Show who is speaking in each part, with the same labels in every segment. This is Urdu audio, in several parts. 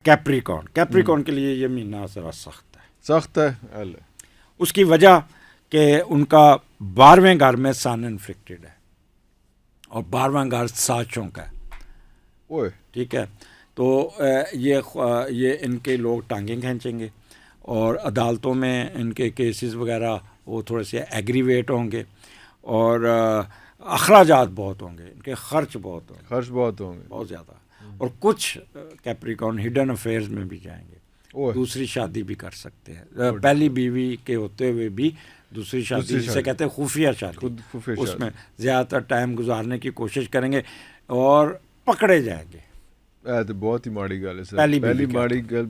Speaker 1: کیپریکون کے لیے یہ مہینہ ذرا
Speaker 2: سخت ہے.
Speaker 1: اس کی وجہ کہ ان کا 12ویں گھر میں سن انفلکٹڈ ہے اور 12واں گھر ساتھوں کا ہے. ٹھیک ہے, تو یہ ان کے لوگ ٹانگیں کھینچیں گے اور عدالتوں میں ان کے کیسز وغیرہ وہ تھوڑے سے ایگریویٹ ہوں گے اور اخراجات بہت ہوں گے, ان کے خرچ بہت ہوں گے بہت زیادہ. اور کچھ کیپریکون ہڈن افیئرز میں بھی جائیں گے, دوسری شادی بھی کر سکتے ہیں, پہلی بیوی کے ہوتے ہوئے بھی دوسری شادی جسے کہتے ہیں خفیہ شادی, اس میں زیادہ تر ٹائم گزارنے کی کوشش کریں گے اور پکڑے جائیں گے.
Speaker 2: تو بہت ہی ماڑی گل ہے سر,
Speaker 1: پہلی
Speaker 2: ماڑی گل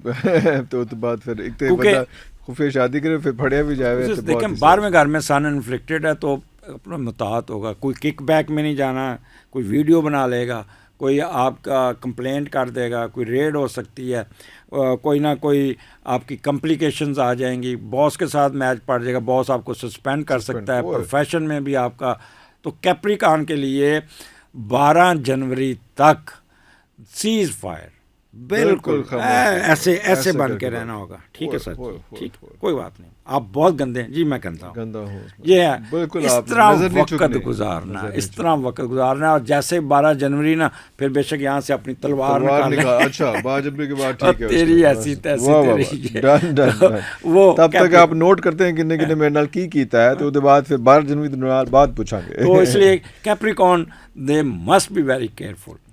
Speaker 2: تو بعد پھر ایک تو بندہ خفیہ شادی کرے پھر پھڑیا بھی جائے.
Speaker 1: دیکھیں 12ویں گھر میں سن انفلکٹڈ ہے تو اپنا متعات ہوگا, کوئی کک بیک میں نہیں جانا, کوئی ویڈیو بنا لے گا, کوئی آپ کا کمپلینٹ کر دے گا, کوئی ریڈ ہو سکتی ہے, کوئی نہ کوئی آپ کی کمپلیکیشنز آ جائیں گی, باس کے ساتھ میچ پڑ جائے گا, باس آپ کو سسپینڈ کر سکتا ہے, پروفیشن میں بھی آپ کا. تو کیپریکون کے لیے 12 جنوری تک سیز فائر بالکل ایسے بن کے رہنا ہوگا. ٹھیک ہے سر, ٹھیک, کوئی بات نہیں, آپ بہت گندے ہیں جی, میں گندا ہوں. یہ ہے اس طرح وقت گزارنا, اس طرح وقت گزارنا. اور جیسے 12 جنوری نا, پھر بے شک یہاں سے اپنی تلوار نکال.
Speaker 2: اچھا 12 جنوری کے بعد ٹھیک ہے,
Speaker 1: تیری ایسی تیسی
Speaker 2: وہ تب تک آپ نوٹ کرتے ہیں کنے کنے میرے نال کی کیتا ہے, تو اس کے بعد پھر 12 جنوری کے بعد پوچھیں گے.
Speaker 1: تو اس لیے Capricorn they must be very careful.